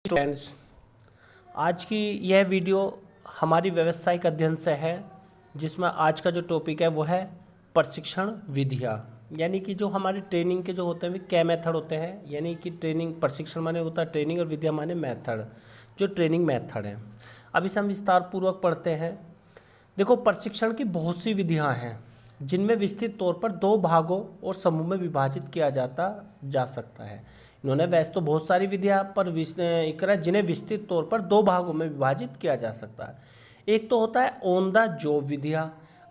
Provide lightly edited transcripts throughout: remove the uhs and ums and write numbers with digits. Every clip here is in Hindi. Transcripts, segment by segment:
फ्रेंड्स, आज की यह वीडियो हमारी व्यावसायिक अध्ययन से है, जिसमें आज का जो टॉपिक है वो है प्रशिक्षण विधियाँ। यानी कि जो हमारे ट्रेनिंग के जो होते हैं वे क्या मेथड होते हैं। यानी कि ट्रेनिंग, प्रशिक्षण माने होता है ट्रेनिंग और विधिया माने मेथड, जो ट्रेनिंग मेथड है। अब इसे हम विस्तार पूर्वक पढ़ते हैं। देखो, प्रशिक्षण की बहुत सी विधियाँ हैं जिनमें विस्तृत तौर पर दो भागों और समूह में विभाजित किया जा सकता है। इन्होंने वैसे तो बहुत सारी विधियाँ पर जिन्हें विस्तृत तौर पर दो भागों में विभाजित किया जा सकता है। एक तो होता है ऑन द जॉब विधियाँ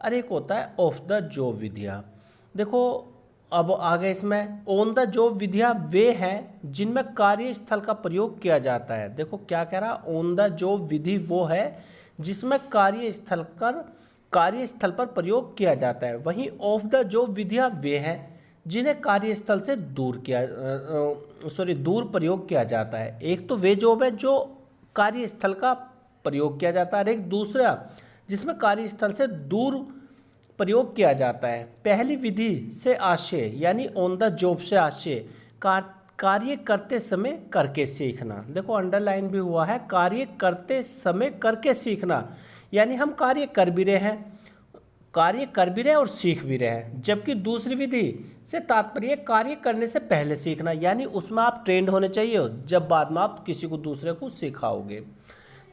और एक होता है ऑफ द जॉब विधियाँ। देखो, अब आगे इसमें ऑन द जॉब विधियाँ वे हैं जिनमें कार्यस्थल का प्रयोग किया जाता है। देखो क्या कह रहा, ऑन द जॉब विधि वो है जिसमें कार्यस्थल पर प्रयोग किया जाता है। वहीं ऑफ द जॉब विधियाँ वे हैं जिन्हें कार्यस्थल से दूर प्रयोग किया जाता है। एक तो वे जॉब है जो कार्यस्थल का प्रयोग किया जाता है और एक दूसरा जिसमें कार्यस्थल से दूर प्रयोग किया जाता है। पहली विधि से आशय यानी ऑन द जॉब से आशय कार्य करते समय करके सीखना। देखो अंडरलाइन भी हुआ है, कार्य करते समय करके सीखना, यानी हम कार्य कर भी रहे हैं और सीख भी रहे हैं। जबकि दूसरी विधि से तात्पर्य कार्य करने से पहले सीखना, यानी उसमें आप ट्रेंड होने चाहिए जब बाद में आप किसी को दूसरे को सिखाओगे।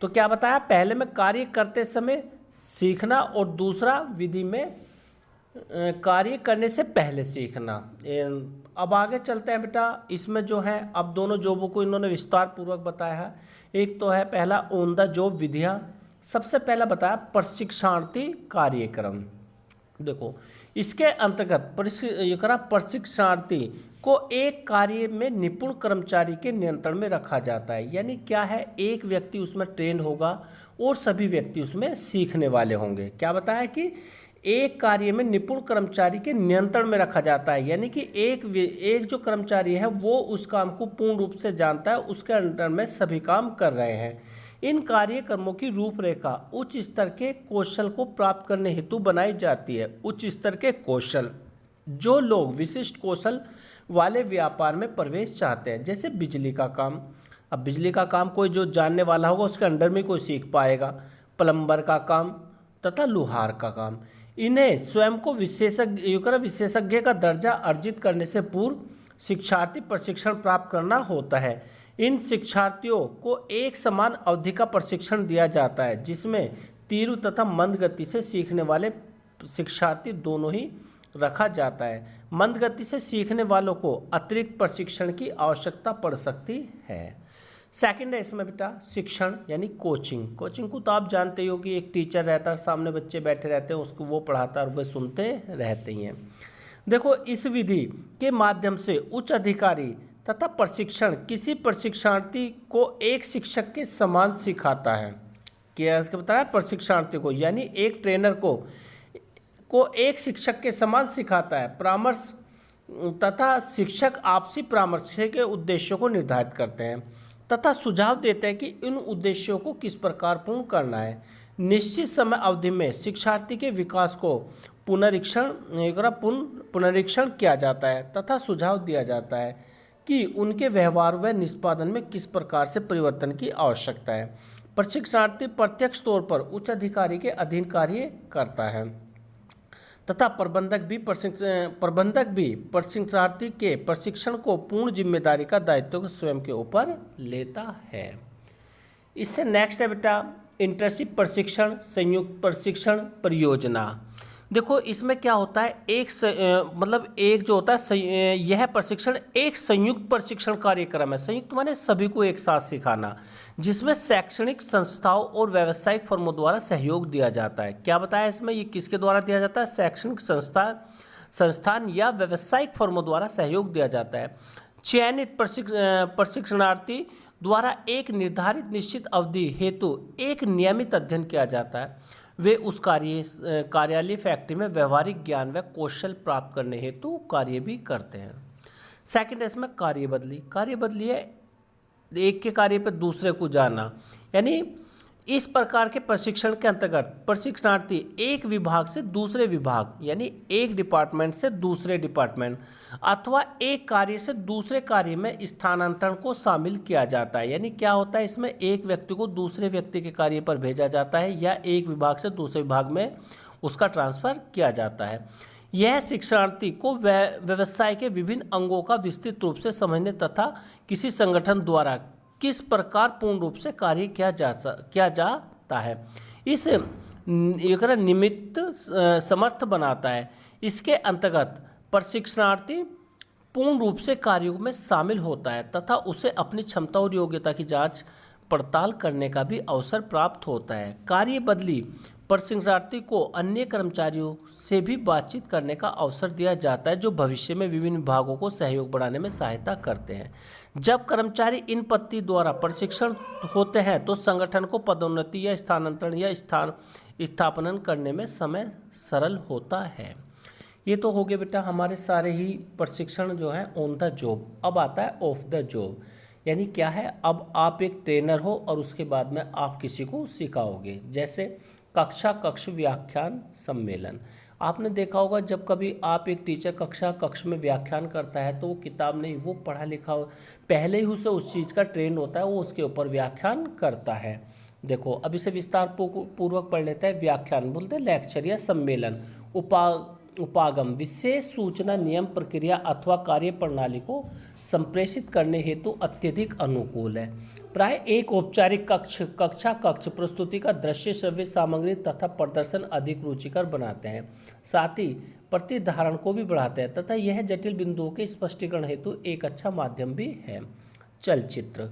तो क्या बताया, पहले में कार्य करते समय सीखना और दूसरा विधि में कार्य करने से पहले सीखना। अब आगे चलते हैं बेटा। इसमें जो है अब दोनों जॉबों को इन्होंने विस्तार पूर्वक बताया है। एक तो है पहला ऑन द जॉब विधियाँ। सबसे पहला बताया प्रशिक्षणार्थी कार्यक्रम। देखो इसके अंतर्गत प्रशिक्षणार्थी को एक कार्य में निपुण कर्मचारी के नियंत्रण में रखा जाता है। यानी क्या है, एक व्यक्ति उसमें ट्रेंड होगा और सभी व्यक्ति उसमें सीखने वाले होंगे। क्या बताया कि एक कार्य में निपुण कर्मचारी के नियंत्रण में रखा जाता है, यानी कि एक जो कर्मचारी है वो उस काम को पूर्ण रूप से जानता है, उसके अंडर में सभी काम कर रहे हैं। इन कार्यक्रमों की रूपरेखा उच्च स्तर के कौशल को प्राप्त करने हेतु बनाई जाती है। उच्च स्तर के कौशल, जो लोग विशिष्ट कौशल वाले व्यापार में प्रवेश चाहते हैं, जैसे बिजली का काम। अब बिजली का काम कोई जो जानने वाला होगा उसके अंडर में कोई सीख पाएगा। प्लम्बर का काम तथा लुहार का काम। इन्हें स्वयं को विशेषज्ञ का दर्जा अर्जित करने से पूर्व शिक्षार्थी प्रशिक्षण प्राप्त करना होता है। इन शिक्षार्थियों को एक समान अवधि का प्रशिक्षण दिया जाता है, जिसमें तीव्र तथा मंद गति से सीखने वाले शिक्षार्थी दोनों ही रखा जाता है। मंद गति से सीखने वालों को अतिरिक्त प्रशिक्षण की आवश्यकता पड़ सकती है। सेकंड है इसमें बेटा शिक्षण यानी कोचिंग। कोचिंग को तो आप जानते हो कि एक टीचर रहता है, सामने बच्चे बैठे रहते हैं, उसको वो पढ़ाता है और वे सुनते रहते हैं। देखो इस विधि के माध्यम से उच्च अधिकारी तथा प्रशिक्षण किसी प्रशिक्षणार्थी को एक शिक्षक के समान सिखाता है। क्या इसका बताया, प्रशिक्षणार्थी को यानी एक ट्रेनर को एक शिक्षक के समान सिखाता है। परामर्श तथा शिक्षक आपसी परामर्श के उद्देश्यों को निर्धारित करते हैं तथा सुझाव देते हैं कि इन उद्देश्यों को किस प्रकार पूर्ण करना है। निश्चित समय अवधि में शिक्षार्थी के विकास को पुनरीक्षण किया जाता है तथा सुझाव दिया जाता है कि उनके व्यवहार व निष्पादन में किस प्रकार से परिवर्तन की आवश्यकता है। प्रशिक्षणार्थी प्रत्यक्ष तौर पर उच्च अधिकारी के अधीन कार्य करता है तथा प्रबंधक भी प्रशिक्षणार्थी के प्रशिक्षण को पूर्ण जिम्मेदारी का दायित्व को स्वयं के ऊपर लेता है। इससे नेक्स्ट है बेटा इंटर्नशिप प्रशिक्षण, संयुक्त प्रशिक्षण परियोजना। देखो इसमें क्या होता है, एक जो होता है यह प्रशिक्षण एक संयुक्त प्रशिक्षण कार्यक्रम है। संयुक्त माने सभी को एक साथ सिखाना, जिसमें शैक्षणिक संस्थाओं और व्यावसायिक फर्मों द्वारा सहयोग दिया जाता है। क्या बताया इसमें, ये किसके द्वारा दिया जाता है, शैक्षणिक संस्थान या व्यावसायिक फर्मों द्वारा सहयोग दिया जाता है। चयनित प्रशिक्षणार्थी द्वारा एक निर्धारित निश्चित अवधि हेतु एक नियमित अध्ययन किया जाता है। वे उस कार्यालय फैक्ट्री में व्यवहारिक ज्ञान व कौशल प्राप्त करने हेतु कार्य भी करते हैं। सेकंड है इसमें कार्य बदली है एक के कार्य पर दूसरे को जाना। यानी इस प्रकार के प्रशिक्षण के अंतर्गत प्रशिक्षणार्थी एक विभाग से दूसरे विभाग यानी एक डिपार्टमेंट से दूसरे डिपार्टमेंट अथवा एक कार्य से दूसरे कार्य में स्थानांतरण को शामिल किया जाता है। यानी क्या होता है, इसमें एक व्यक्ति को दूसरे व्यक्ति के कार्य पर भेजा जाता है या एक विभाग से दूसरे विभाग में उसका ट्रांसफर किया जाता है। यह शिक्षणार्थी को व्यवसाय के विभिन्न अंगों का विस्तृत रूप से समझने तथा किसी संगठन द्वारा किस प्रकार पूर्ण रूप से कार्य किया जाता है इस निमित्त समर्थ बनाता है। इसके अंतर्गत प्रशिक्षणार्थी पूर्ण रूप से कार्यों में शामिल होता है तथा उसे अपनी क्षमता और योग्यता की जांच पड़ताल करने का भी अवसर प्राप्त होता है। कार्य बदली प्रशिक्षणार्थी को अन्य कर्मचारियों से भी बातचीत करने का अवसर दिया जाता है जो भविष्य में विभिन्न विभागों को सहयोग बढ़ाने में सहायता करते हैं। जब कर्मचारी इन पद्धति द्वारा प्रशिक्षण होते हैं तो संगठन को पदोन्नति या स्थानांतरण या स्थापना करने में समय सरल होता है। ये तो हो गए बेटा हमारे सारे ही प्रशिक्षण जो है ऑन द जॉब। अब आता है ऑफ द जॉब, यानी क्या है, अब आप एक ट्रेनर हो और उसके बाद में आप किसी को सिखाओगे। जैसे कक्ष व्याख्यान सम्मेलन, आपने देखा होगा जब कभी आप एक टीचर कक्ष में व्याख्यान करता है तो वो किताब नहीं, वो पढ़ा लिखा पहले ही उसे उस चीज़ का ट्रेंड होता है, वो उसके ऊपर व्याख्यान करता है। देखो अब इसे विस्तार पूर्वक पढ़ लेते हैं। व्याख्यान बोलते हैं लेक्चर या सम्मेलन। उपागम विशेष सूचना नियम प्रक्रिया अथवा कार्य प्रणाली को संप्रेषित करने हेतु अत्यधिक अनुकूल है। प्राय एक औपचारिक कक्ष प्रस्तुति का दृश्य श्रव्य सामग्री तथा प्रदर्शन अधिक रुचिकर बनाते हैं, साथ ही प्रतिधारण को भी बढ़ाते हैं तथा यह जटिल बिंदुओं के स्पष्टीकरण हेतु एक अच्छा माध्यम भी है। चलचित्र,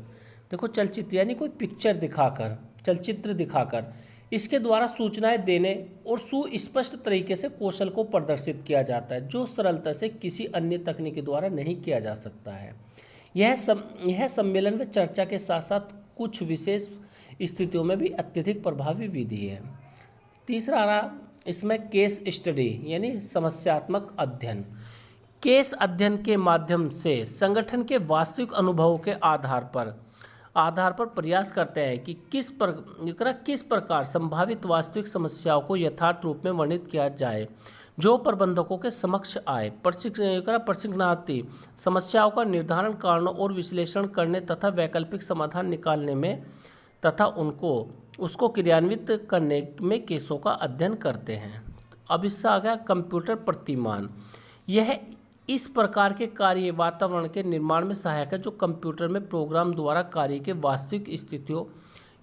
देखो चलचित्र यानी कोई पिक्चर दिखाकर, चलचित्र दिखाकर इसके द्वारा सूचनाएं देने और सुस्पष्ट तरीके से कौशल को प्रदर्शित किया जाता है जो सरलता से किसी अन्य तकनीक द्वारा नहीं किया जा सकता है। यह सम्मेलन व चर्चा के साथ साथ कुछ विशेष स्थितियों में भी अत्यधिक प्रभावी विधि है। तीसरा रहा इसमें केस स्टडी यानी समस्यात्मक अध्ययन। केस अध्ययन के माध्यम से संगठन के वास्तविक अनुभवों के आधार पर प्रयास करते हैं कि किस प्रकार संभावित वास्तविक समस्याओं को यथार्थ रूप में वर्णित किया जाए जो प्रबंधकों के समक्ष आए। प्रशिक्षणार्थी समस्याओं का निर्धारण, कारणों और विश्लेषण करने तथा वैकल्पिक समाधान निकालने में तथा उसको क्रियान्वित करने में केसों का अध्ययन करते हैं। अब इससे आ गया कंप्यूटर प्रतिमान। यह इस प्रकार के कार्य वातावरण के निर्माण में सहायक है जो कंप्यूटर में प्रोग्राम द्वारा कार्य के वास्तविक स्थितियों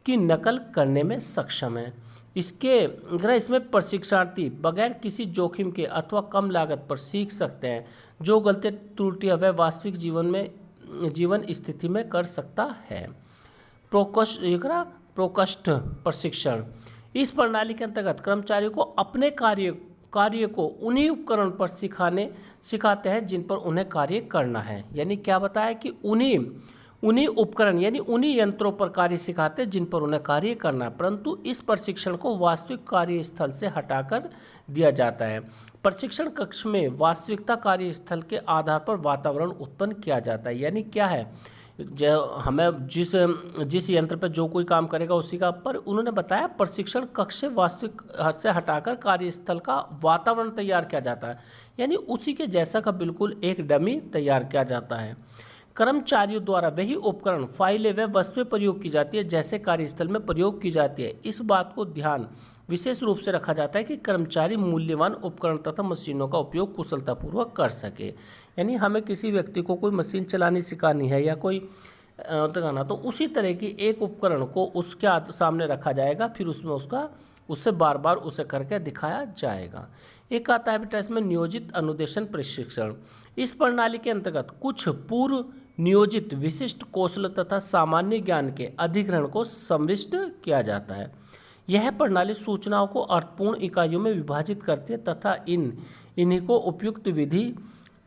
की नकल करने में सक्षम है। इसमें प्रशिक्षणार्थी बगैर किसी जोखिम के अथवा कम लागत पर सीख सकते हैं जो गलती त्रुटियां वह वास्तविक जीवन स्थिति में कर सकता है। प्रोकष्ट प्रशिक्षण, इस प्रणाली के अंतर्गत कर्मचारियों को अपने कार्य को उन्हीं उपकरण पर सिखाते हैं जिन पर उन्हें कार्य करना है। यानी क्या बताया कि उन्हीं उपकरण यानी उन्हीं यंत्रों पर कार्य सिखाते हैं जिन पर उन्हें कार्य करना है, परंतु इस प्रशिक्षण को वास्तविक कार्यस्थल से हटाकर दिया जाता है। प्रशिक्षण कक्ष में वास्तविकता कार्यस्थल के आधार पर वातावरण उत्पन्न किया जाता है। यानी क्या है, जो हमें जिस यंत्र पर जो कोई काम करेगा उसी का, पर उन्होंने बताया प्रशिक्षण कक्ष से वास्तविक से हटाकर कार्यस्थल का वातावरण तैयार किया जाता है, यानी उसी के जैसा का बिल्कुल एक डमी तैयार किया जाता है। कर्मचारियों द्वारा वही उपकरण, फाइलें व वस्तुएं प्रयोग की जाती है जैसे कार्यस्थल में प्रयोग की जाती है। इस बात को ध्यान विशेष रूप से रखा जाता है कि कर्मचारी मूल्यवान उपकरण तथा मशीनों का उपयोग कुशलतापूर्वक कर सके। यानी हमें किसी व्यक्ति को कोई मशीन चलानी सिखानी है या कोई करना, तो उसी तरह की एक उपकरण को उसके सामने रखा जाएगा, फिर उससे बार बार उसे करके दिखाया जाएगा। एक आता है बेटा इसमें नियोजित अनुदेशन प्रशिक्षण। इस प्रणाली के अंतर्गत कुछ पूर्व नियोजित विशिष्ट कौशल तथा सामान्य ज्ञान के अधिग्रहण को संविष्ट किया जाता है। यह प्रणाली सूचनाओं को अर्थपूर्ण इकाइयों में विभाजित करती है तथा इन्हीं को उपयुक्त विधि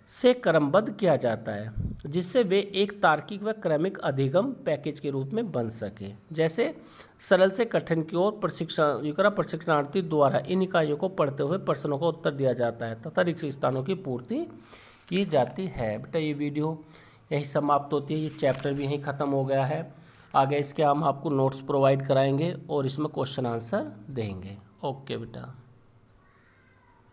से क्रमबद्ध किया जाता है जिससे वे एक तार्किक व क्रमिक अधिगम पैकेज के रूप में बन सके। जैसे सरल से कठिन की ओर प्रशिक्षणार्थी द्वारा इन इकाइयों को पढ़ते हुए प्रश्नों का उत्तर दिया जाता है तथा रिक्त स्थानों की पूर्ति की जाती है। बेटा ये वीडियो यही समाप्त होती है, ये चैप्टर भी यहीं ख़त्म हो गया है। आगे इसके हम आपको नोट्स प्रोवाइड कराएंगे और इसमें क्वेश्चन आंसर देंगे। ओके बेटा।